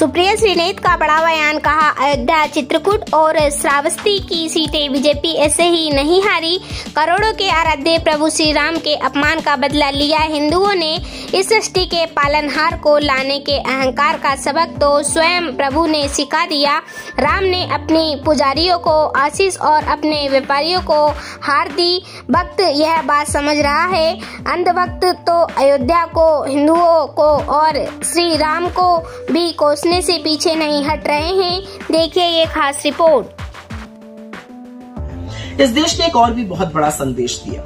सुप्रिया श्रीनेत का बड़ा बयान, कहा अयोध्या, चित्रकूट और श्रावस्ती की सीटें बीजेपी ऐसे ही नहीं हारी। करोड़ों के आराध्य प्रभु श्री राम के अपमान का बदला लिया। हिंदुओं ने इस सृष्टि के पालनहार को लाने के अहंकार का सबक तो स्वयं प्रभु ने सिखा दिया। राम ने अपनी पुजारियों को आशीष और अपने व्यापारियों को हार दी। भक्त यह बात समझ रहा है। अंधभक्त तो अयोध्या को, हिंदुओं को और श्री राम को भी कोसने से पीछे नहीं हट रहे हैं। देखिए ये खास रिपोर्ट। इस देश ने एक और भी बहुत बड़ा संदेश दिया।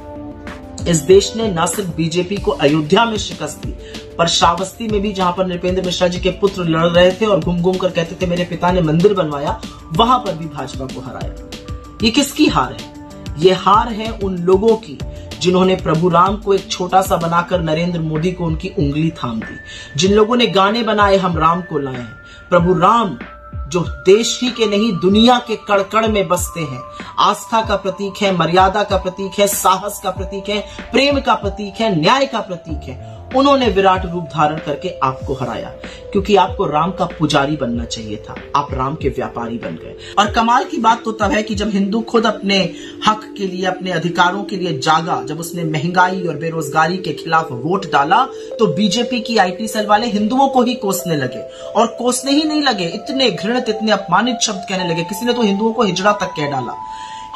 इस देश ने न सिर्फ बीजेपी को अयोध्या में शिकस्त दी, पर श्रावस्ती में भी, जहां पर नृपेंद्र मिश्रा जी के पुत्र लड़ रहे थे और घूम घूम कर कहते थे मेरे पिता ने मंदिर बनवाया, वहां पर भी भाजपा को हराया। ये किसकी हार है? ये हार है उन लोगों की जिन्होंने प्रभु राम को एक छोटा सा बनाकर नरेंद्र मोदी को उनकी उंगली थाम दी। जिन लोगों ने गाने बनाए हम राम को लाए हैं। प्रभु राम जो देश ही के नहीं दुनिया के कण कण में बसते हैं, आस्था का प्रतीक है, मर्यादा का प्रतीक है, साहस का प्रतीक है, प्रेम का प्रतीक है, न्याय का प्रतीक है, उन्होंने विराट रूप धारण करके आपको हराया। क्योंकि आपको राम का पुजारी बनना चाहिए था, आप राम के व्यापारी बन गए। और कमाल की बात तो तब है कि जब हिंदू खुद अपने हक के लिए, अपने अधिकारों के लिए जागा, जब उसने महंगाई और बेरोजगारी के खिलाफ वोट डाला, तो बीजेपी की आईटी सेल वाले हिंदुओं को ही कोसने लगे। और कोसने ही नहीं लगे, इतने घृणित, इतने अपमानित शब्द कहने लगे। किसी ने तो हिंदुओं को हिजड़ा तक कह डाला।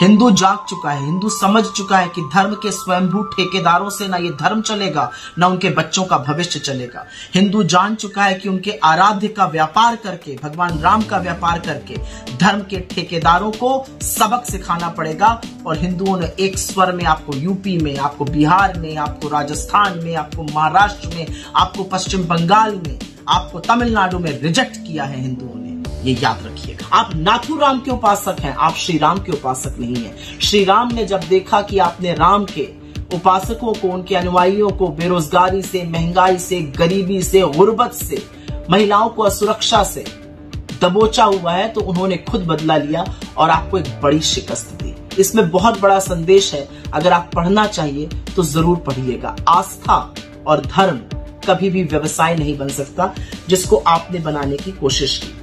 हिंदू जाग चुका है, हिंदू समझ चुका है कि धर्म के स्वयंभू ठेकेदारों से ना ये धर्म चलेगा, ना उनके बच्चों का भविष्य चलेगा। हिंदू जान चुका है कि उनके आराध्य का व्यापार करके, भगवान राम का व्यापार करके धर्म के ठेकेदारों को सबक सिखाना पड़ेगा। और हिंदुओं ने एक स्वर में आपको यूपी में, आपको बिहार में, आपको राजस्थान में, आपको महाराष्ट्र में, आपको पश्चिम बंगाल में, आपको तमिलनाडु में रिजेक्ट किया है हिंदुओं ने। ये याद रखिएगा। आप नाथुराम के उपासक हैं, आप श्री राम के उपासक नहीं हैं। श्री राम ने जब देखा कि आपने राम के उपासकों को, उनके अनुयायियों को बेरोजगारी से, महंगाई से, गरीबी से, गुर्बत से, महिलाओं को असुरक्षा से दबोचा हुआ है, तो उन्होंने खुद बदला लिया और आपको एक बड़ी शिकस्त दी। इसमें बहुत बड़ा संदेश है। अगर आप पढ़ना चाहिए तो जरूर पढ़िएगा। आस्था और धर्म कभी भी व्यवसाय नहीं बन सकता, जिसको आपने बनाने की कोशिश की।